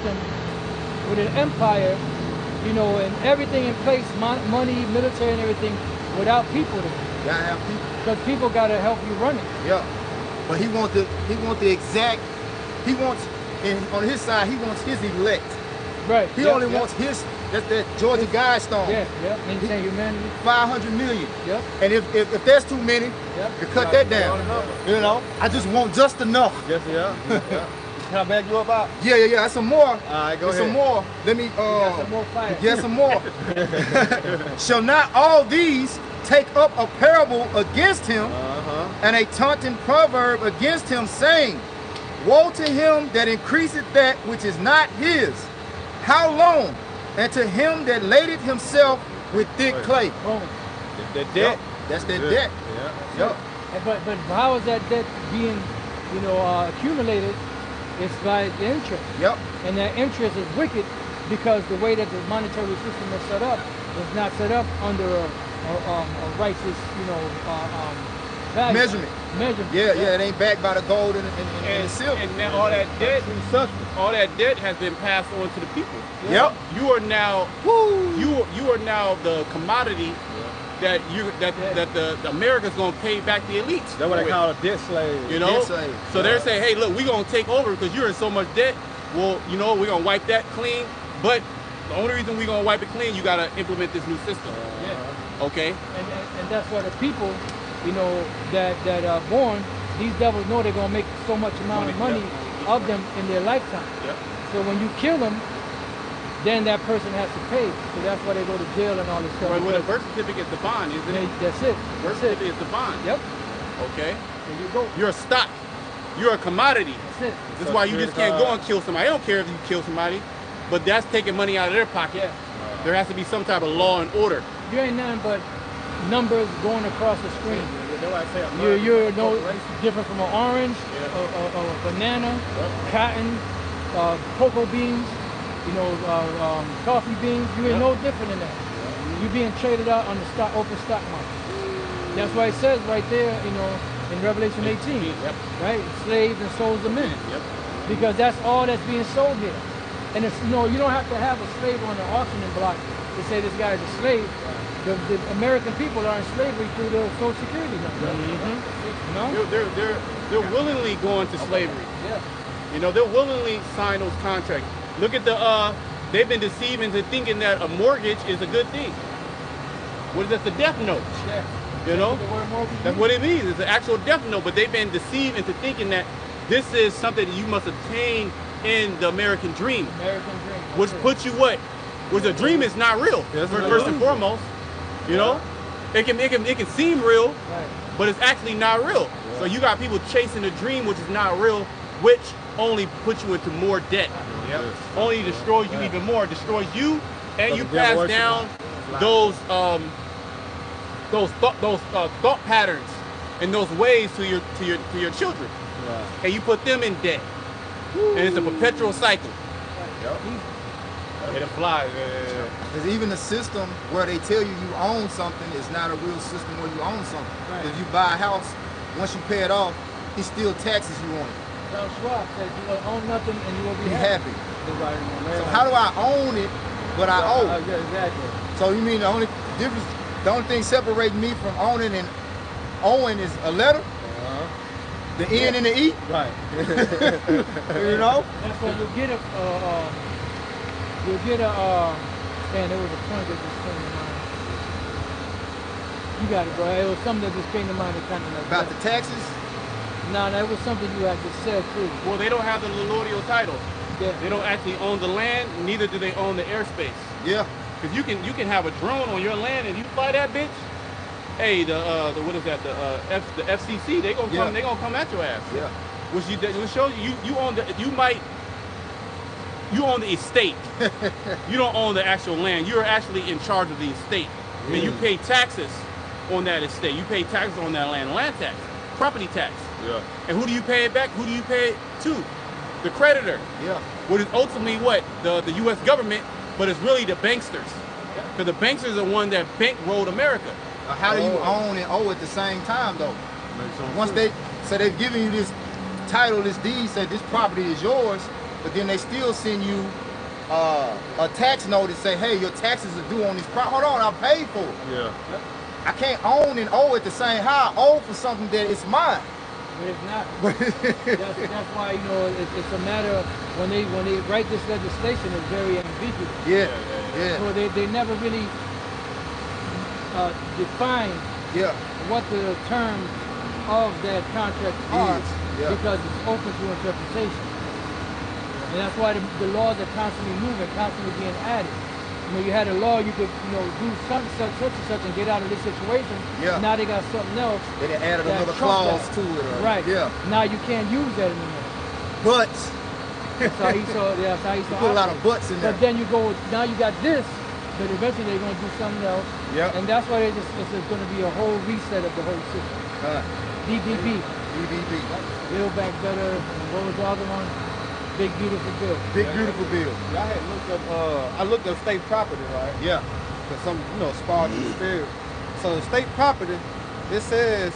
system with an empire, you know, and everything in place, money, military, and everything, without people there. You gotta have people. Because people gotta help you run it. Yeah. But he wants the exact. He wants, and on his side, he wants his elect. Right. He only wants his. That's that Georgia Guidestone. Yeah. Maintain humanity. 500 million. Yep. And if there's too many, you cut that down. You know, I just want just enough. Yes, yeah. Can I back you up out? Yeah. That's some more. All right, go ahead. Some more. Let me. Some more fire. Get some more. Shall not all these take up a parable against him, and a taunting proverb against him, saying, woe to him that increaseth that which is not his. How long? And to him that laded himself with thick clay. Boom. The debt. That's that debt. Yeah. But how is that debt being, you know, accumulated? It's by the interest. Yep. And that interest is wicked because the way that the monetary system is set up is not set up under a righteous, you know, value. Measurement. Yeah, it ain't backed by the gold and the silver. And now all that debt has been passed on to the people. Yep. You are now you are now the commodity that the America's gonna pay back the elites. That's what they call a debt slave. You know? Debt slave. So they're saying, hey, look, we're gonna take over because you're in so much debt. Well, you know, we're gonna wipe that clean. But the only reason we're gonna wipe it clean, you gotta implement this new system. Okay. And that's why the people, you know, that are born, these devils know they're gonna make so much amount of money of them in their lifetime. So when you kill them, then that person has to pay. So that's why they go to jail and all this stuff. Right, well, the birth certificate is the bond, isn't it? That's it. Birth certificate is the bond. Yep. Okay. There you go. You're a stock. You're a commodity. That's it. This is why you just can't go and kill somebody. I don't care if you kill somebody, but that's taking money out of their pocket. There has to be some type of law and order. You ain't nothing but numbers going across the screen. You're You're no different from an orange, a banana, cotton, cocoa beans, you know, coffee beans. You ain't no different than that. You're being traded out on the open stock market. That's why it says right there, you know, in Revelation 18, right? Slaves and souls of men. Because that's all that's being sold here. And it's, you know, you don't have to have a slave on the auctioning block to say this guy is a slave. The American people are in slavery through the Social Security number. You know? They're willingly going to slavery. You know, they'll willingly sign those contracts. Look at they've been deceived into thinking that a mortgage is a good thing. What is that? The death note. You know? That's what it means. It's an actual death note, but they've been deceived into thinking that this is something that you must obtain in the American dream. Which puts you what? Which the dream is not real, first and foremost. You know? It can seem real, but it's actually not real. So you got people chasing a dream which is not real, which only puts you into more debt. Only destroys you even more, destroys you, and you pass down those thought patterns and those ways to your children, and you put them in debt, and it's a perpetual cycle. It applies. Because even the system where they tell you own something is not a real system where you own something. If you buy a house, once you pay it off, he still taxes you on it. Charles Schwab says you will own nothing and you will be happy. So how do I own it, but I owe? Exactly. So you mean the only difference, the only thing separating me from owning and owing is a letter? The N and the E? Right. You know? That's why you'll get man, there was a point that just came to mind. You got it, bro. It was something that just came to mind that kind of like about the taxes? No, that was something you had just said too. Well, they don't have the allodial title. Yeah. They don't actually own the land, neither do they own the airspace. Yeah. Because you can have a drone on your land and you fly that bitch. Hey, the what is that? The FCC, they gonna come at your ass. Yeah. Which shows you own you own the estate. You don't own the actual land. You're actually in charge of the estate. And you pay taxes on that estate. You pay taxes on that land tax, property tax. Yeah. And who do you pay it back? Who do you pay it to? The creditor. Yeah. What is ultimately what? The U.S. government, but it's really the banksters. Because the banksters are the one that bankrolled America. How do you own and owe at the same time though? Once they've given you this title, this deed, said this property is yours, but then they still send you a tax notice say, hey, your taxes are due on this property. Hold on, I paid for it. Yeah. I can't own and owe at the same. How I owe for something that is mine. But it's not. that's why, you know, it's a matter of when they write this legislation, it's very ambiguous. Yeah. So they never really define what the terms of that contract are because it's open to interpretation. And that's why the laws are constantly moving, constantly being added. When you had a law, you could, you know, do such and such and get out of this situation. Yeah. Now they got something else. They added another clause to it. Right. Yeah. Now you can't use that anymore. But That's how he saw. Yeah, that's how he saw. put a lot of buts in there. But then you go. Now you got this, but eventually they're going to do something else. Yeah. And that's why it's going to be a whole reset of the whole system. DBB. DBB. Build Back Better. And what was the other one? Big Beautiful Bill. Big beautiful bill. I had looked up. I looked up state property, right? Yeah. Because some, spark in the spirit. So the state property, it says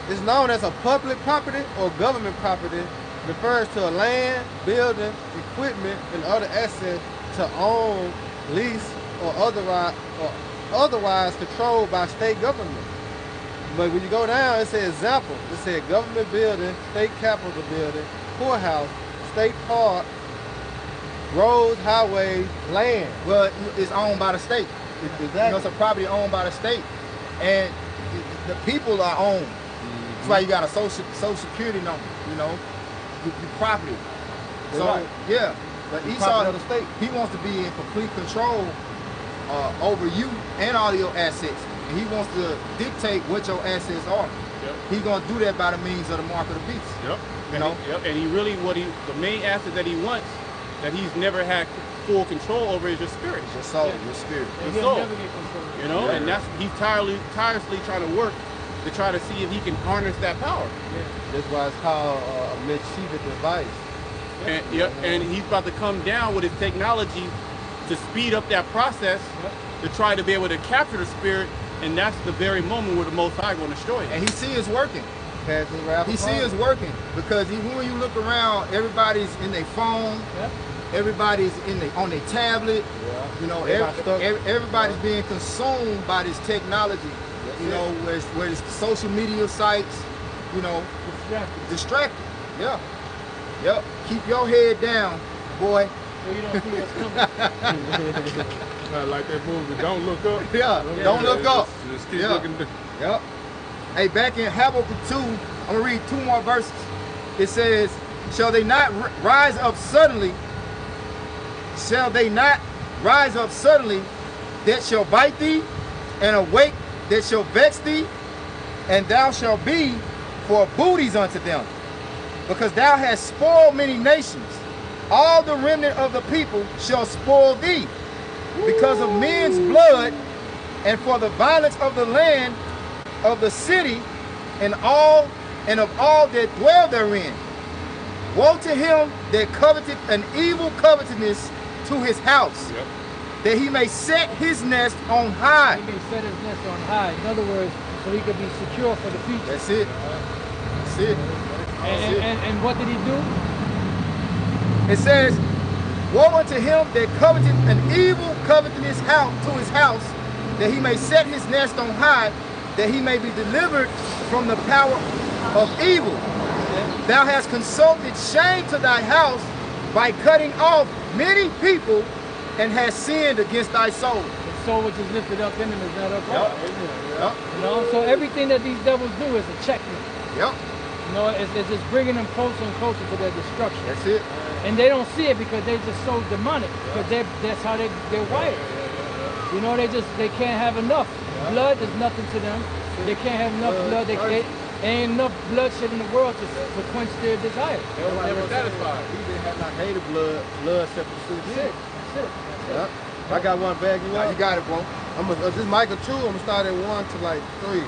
it's known as a public property or government property. Refers to a land, building, equipment, and other assets to own, lease, or otherwise controlled by state government. But when you go down, it says example. It says government building, state capitol building, courthouse, state park, roads, highways, land. Well, it's owned by the state. Exactly. You know, it's a property owned by the state, and the people are owned. That's why you got a social security number. You know, your property. So right. yeah, but The Esau, property of the state. he wants to be in complete control over you and all your assets, and he wants to dictate what your assets are. Yep. He's gonna do that by the means of the mark of the beast. Yep. You know? And he really, the main asset that he wants, that he's never had full control over, is your spirit. Your soul, your spirit. And The he'll soul. never get control. You know, Yeah. and that's he's tirelessly trying to work to try to see if he can harness that power. That's why it's called a mischievous device. And he's about to come down with his technology to speed up that process to try to be able to capture the spirit, and that's the very moment where the Most High going to destroy him. And he see it's working. Passing around He see it's working because even when you look around, everybody's in their phone, everybody's on their tablet. Yeah. You know, Everybody everybody's being consumed by this technology. You know, where it's social media sites. You know, distracted. Yeah. Yep. Keep your head down, boy. So you don't see what's coming. I like that movie. Don't look up. Yeah. Don't look up. Just keep Yeah. looking. Yep. Hey, back in Habakkuk 2, I'm gonna read 2 more verses. It says, shall they not rise up suddenly? Shall they not rise up suddenly that shall bite thee, and awake that shall vex thee? And thou shalt be for booties unto them, because thou hast spoiled many nations. All the remnant of the people shall spoil thee, because of men's blood, and for the violence of the land, of the city, and of all that dwell therein. Woe to him that coveteth an evil covetousness to his house, that he may set his nest on high. He may set his nest on high. In other words, so he could be secure for the future. That's it. That's it. And what did he do? It says, woe unto him that coveteth an evil covetousness to his house, that he may set his nest on high, that he may be delivered from the power of evil. Thou hast consulted shame to thy house by cutting off many people, and hast sinned against thy soul. The soul which is lifted up in him is not upright. Yep. You know, so everything that these devils do is a checkmate. Yep. You know, it's just bringing them closer and closer to their destruction. That's it. And they don't see it because they're just so demonic. Because that's how they're wired. You know, they can't have enough. Blood is nothing to them. They can't have enough blood. They ain't enough bloodshed in the world to quench their desire. They're never satisfied. He didn't have not hated blood except for the That's it. sick. Yeah. I got one bag. You got it, bro. This is Micah 2. I'm gonna start at 1 to like 3.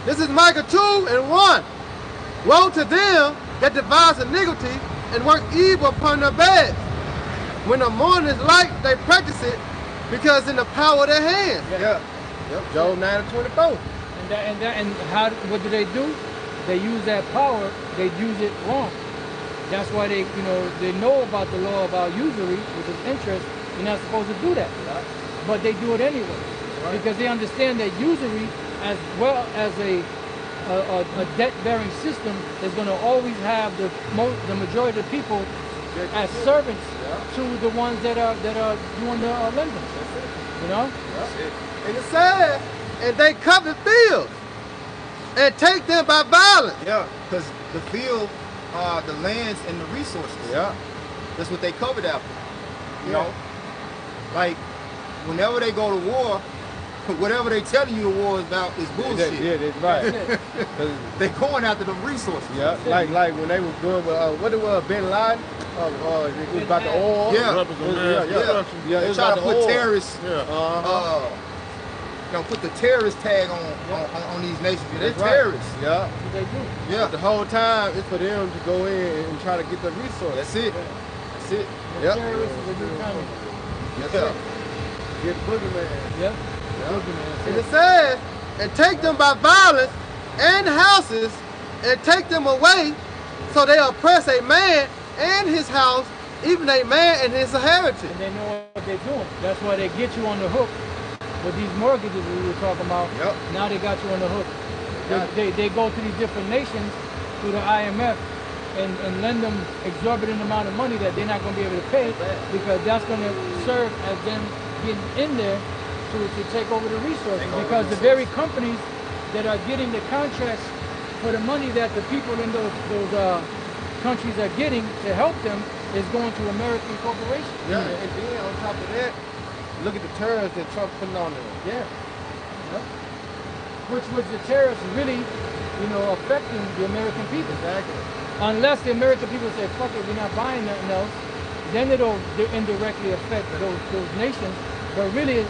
This is Micah 2 and 1. Woe to them that devise iniquity and work evil upon their beds. When the morning is light, they practice it, because in the power of their hands. Yeah. Yep. Job 9 and 24. And what do? They use that power. They use it wrong. That's why they, they know about the law about usury, which is interest. You're not supposed to do that, but they do it anyway because they understand that usury, as well as a debt-bearing system, is going to always have the majority of the people as servants to the ones that are doing the lending. And it says, and they covet fields and take them by violence. Yeah, because the field, the lands and the resources. Yeah. That's what they covered after. You know? Like, whenever they go to war, whatever they telling you the war is about is bullshit. Yeah, that's right. They going after the resources. Yeah, like when they was doing what it was, Bin Laden, it was about the oil. Yeah. They try to put terrorists, put the terrorist tag on these nations. They're terrorists. Yeah. What they do. Yeah. But the whole time it's for them to go in and try to get the resources. That's it. That's it. The terrorists is a new kind. Yeah. Get boogeyman. Yeah. And it says, and take them by violence and houses, and take them away, so they oppress a man and his house, even a man and his inheritance. And they know what they're doing. That's why they get you on the hook with these mortgages we were talking about. Yep. Now they got you on the hook. They go to these different nations through the IMF and lend them exorbitant amount of money that they're not going to be able to pay, because that's going to serve as them getting in there to take over the resources, because the very companies that are getting the contracts for the money that the people in those countries are getting to help them is going to American corporations. Yeah, and then on top of that, look at the tariffs that Trump putting on them. Yeah. Which was the tariffs really, affecting the American people. Exactly. Unless the American people say, fuck it, we're not buying nothing else, then it'll indirectly affect those nations. But really,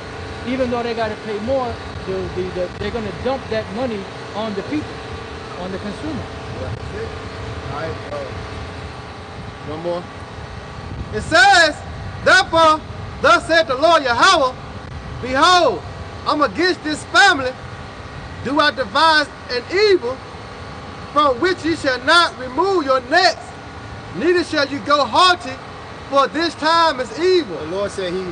even though they got to pay more, they're going to dump that money on the people, on the consumer. All right. One more. It says, therefore, thus said the Lord Yahweh, behold, I'm against this family, do I devise an evil from which ye shall not remove your necks, neither shall you go haughty, for this time is evil. The Lord said he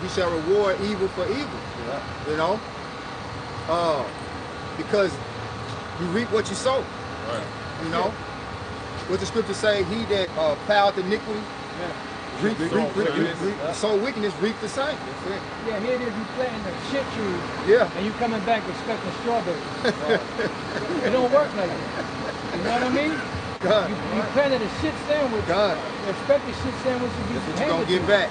shall reward evil for evil. Yeah. Because you reap what you sow. Right. What the scripture say, he that plowed iniquity, sow wickedness, reap the same. That's it. Yeah, here it is, you planting a shit tree, and you coming back expecting strawberries. It don't work like that. You know what I mean? God. You planted a shit sandwich. God. Expect the shit sandwich to be That's what you're going to get back.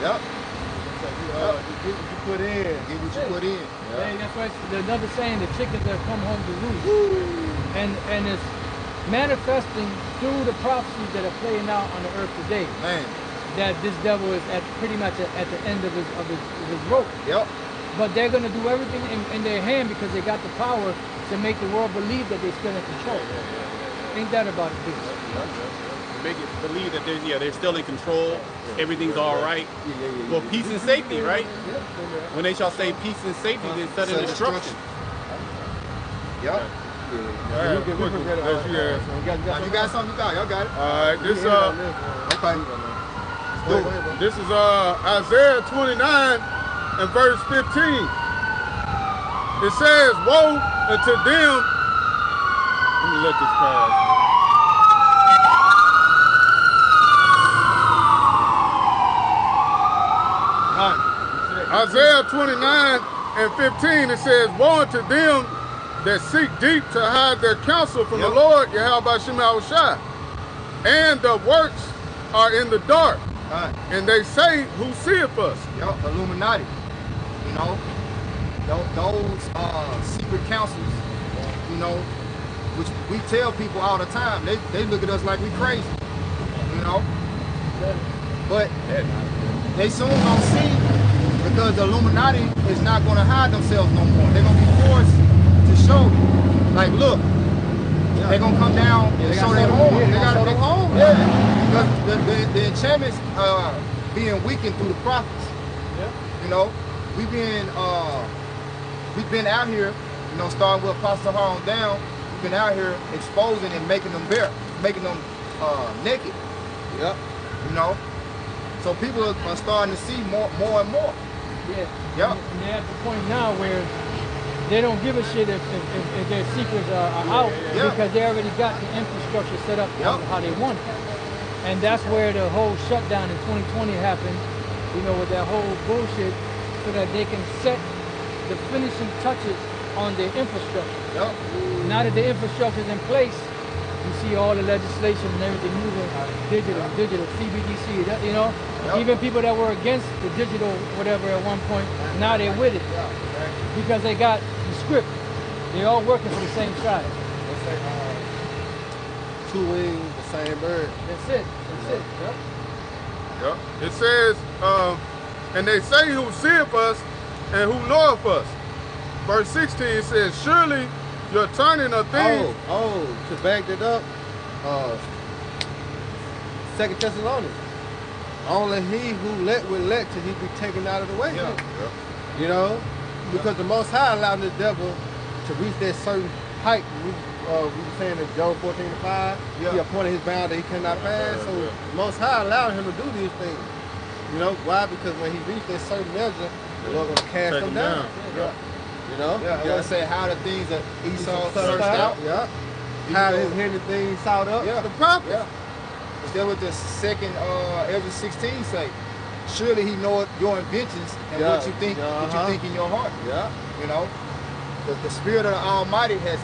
Yep. You get what you put in. Get what you put in. Yeah, that's right. There's another saying, the chickens that come home to roost. And it's manifesting through the prophecies that are playing out on the earth today. Man. That this devil is pretty much at the end of his rope. Yep. But they're going to do everything in their hand because they got the power to make the world believe that they're still in control. Ain't that about it, bitch? Make it believe that they're still in control. Everything's all right. Well, peace and safety, right? When they shall say peace and safety, then sudden destruction. Yep. You got something? Y'all got it. All right, this Okay. this is Isaiah 29 and verse 15. It says, "Woe unto them." Let me let this pass. Isaiah 29 and 15, it says, "Woe unto them that seek deep to hide their counsel from the Lord, Yahweh Shai, and the works are in the dark. And they say, who seeth us?" Yep, Illuminati. Those secret councils, which we tell people all the time, they look at us like we crazy, But they soon gonna see, because the Illuminati is not gonna hide themselves no more. They're gonna be forced to show, like, look, they're gonna come down and show their home. They gotta show their home. Because the enchantments being weakened through the prophets. We've been out here, starting with Apostle Haron down. We've been out here exposing and making them bare, making them naked. Yep. You know, so people are starting to see more and more. Yeah. Yep. And they're at the point now where they don't give a shit if their secrets are out Yeah. because they already got the infrastructure set up how they want it. And that's where the whole shutdown in 2020 happened, you know, with that whole bullshit, so that they can set the finishing touches on their infrastructure. Yep. Now that the infrastructure is in place, you see all the legislation and everything moving digital, CBDC, you know? Yep. Even people that were against the digital whatever at one point, now they're with it. Because they got the script. They're all working for the same side. Let's say, two wings, the same bird. That's it. That's it. Yep. Yep. It says, and they say who seeth us and who knoweth us. Verse 16 says, surely your turning of things. To back that up, 2 Thessalonians. Only he who will let till he be taken out of the way. Yeah. You know? Because the Most High allowed the devil to reach that certain height. We were saying in Job 14:5, he appointed his bound that he cannot pass. So the Most High allowed him to do these things. You know why? Because when he reached that certain measure, the Lord gonna cast him down. Yeah. You know? Yeah. I gotta say how the things that Esau searched out. Yeah. How his hidden things sought up. Yeah. The prophets. Yeah. Is that what the second Ezra 16 say? Surely he knoweth your inventions and what you think in your heart. Yeah. You know, the Spirit of the Almighty has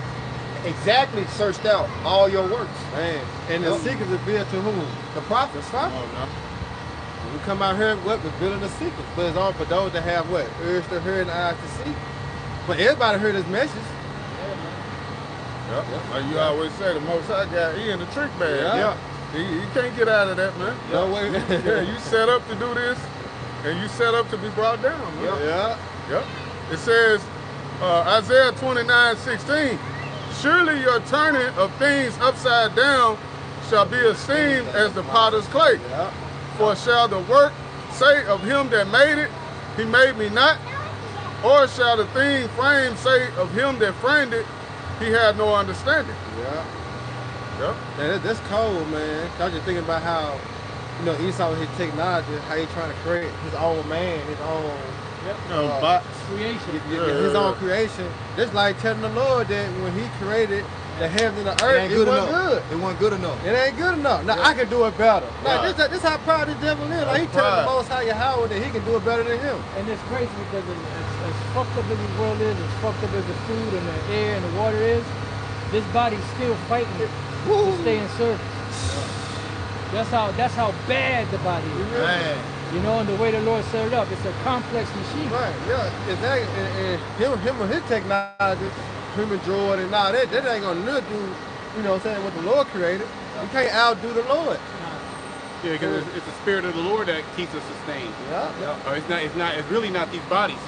exactly searched out all your works. Man. And the secrets revealed to whom? The prophets. When we come out here, what? We're building the secrets. But it's all for those that have what? Ears to hear and eyes to see. But everybody heard his message. Yep. Like you always say, the Most High got he in the trick bag. Yeah. He can't get out of that, man. No way. Yeah, you set up to do this, and you set up to be brought down, man. Yeah. Yep. It says, Isaiah 29:16, surely your turning of things upside down shall be esteemed as the potter's clay. Yeah. For shall the work say of him that made it, he made me not? Or shall the thing framed say of him that framed it, he had no understanding? Yeah. Yep. Man, that's cold, man. I was just thinking about how, you know, Esau with his technology, how he's trying to create his own man, his own Bots. Creation. his own creation. Just like telling the Lord that when he created the heavens and the earth, it wasn't good. It wasn't good enough. It ain't good enough. Now I can do it better. Like this how proud the devil is. Like he telling the Most High Yahweh that he can do it better than him. And it's crazy because as fucked up as this world is, as fucked up as the food and the air and the water is, this body's still fighting to stay in service. That's how bad the body is. Man. You know, and the way the Lord set it up, it's a complex machine. Right, yeah, exactly. And him with his technology, human droid and all that ain't gonna do, you know what I'm saying, what the Lord created. You can't outdo the Lord. Yeah, because it's the Spirit of the Lord that keeps us sustained. Yeah. Or it's really not these bodies.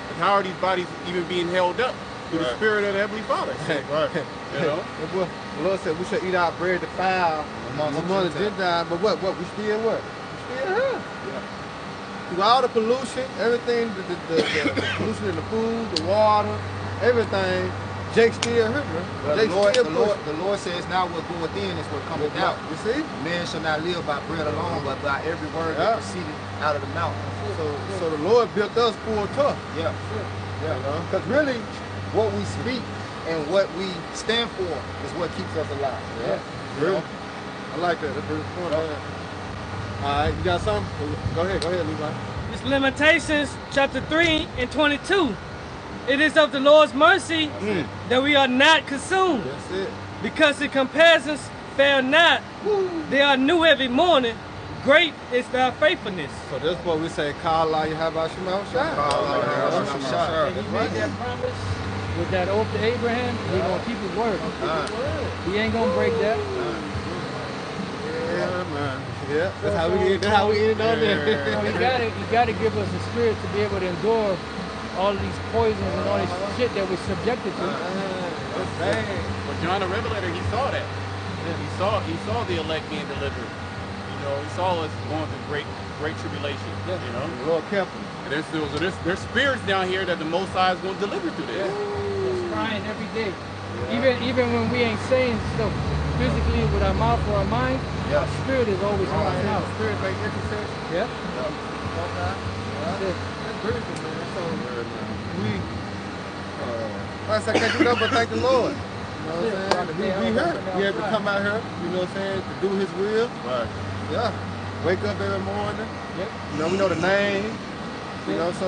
But how are these bodies even being held up? Through the Spirit of the Heavenly Father. Right. You know? The Lord said we should eat our bread defiled among the Gentiles, but what? We still what? We still here. Through all the pollution, everything, the pollution in the food, the water, everything, Jake still here, man. The Lord says now what goeth in is what cometh out. You see? Man shall not live by bread alone, but by every word that proceeded out of the mouth. So the Lord built us full tough. Yeah. Because really, what we speak and what we stand for is what keeps us alive. Yeah. Really? I like that. That's pretty fun. All right, you got something? Go ahead, Levi. It's Lamentations chapter 3:22. It is of the Lord's mercy that we are not consumed. That's it. Because the comparisons fail not. They are new every morning. Great is thy faithfulness. So that's what we say, call out Yahabashim Shai. And he made that promise with that oath to Abraham, he's going to keep his word. He ain't going to break that. Yeah, man. Yeah, that's how we end on there. So he got to give us the spirit to be able to endure all of these poisons and all this shit that we're subjected to. That's bad. But John the Revelator, he saw that. He saw the elect being delivered. You know, he saw us going through great tribulation. You know, The Lord kept him. and there's spirits down here that the Most High is going to deliver through this. It's crying every day. Even when we ain't saying stuff, physically with our mouth or our mind, Yeah. our spirit is always crying out. Spirit make intercession. Yep. That's beautiful, man. So we, like I said, can't do nothing but thank the Lord. You know what I'm saying? We here. We had to come out here, you know what I'm saying, to do his will. Right. Yeah. Wake up every morning. Yep. You know, we know the name. You know, so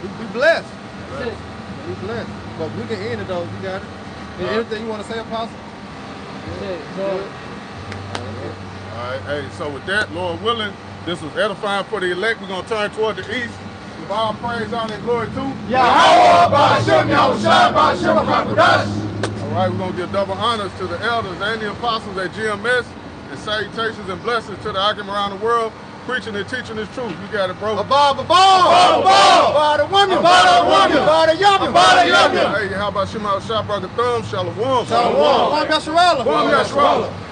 we blessed. That's it. We blessed. But we can end it though. You got it. Anything you want to say, Apostle? That's it. So, All right, hey, so with that, Lord willing, this was edifying for the elect. We're going to turn toward the east. Give all praise, honor, and glory to Yahweh, Ba'ashem, Yahushua, Ba'ashem, Ba'akadosh. All right, we're going to give double honors to the elders and the apostles at GMS, and salutations and blessings to the Akim around the world, preaching and teaching this truth. You got it, bro. Above, the woman, the young, Hey, how about Shema Shah, Brother Thumb, Shalom. Shalom. Yasharala.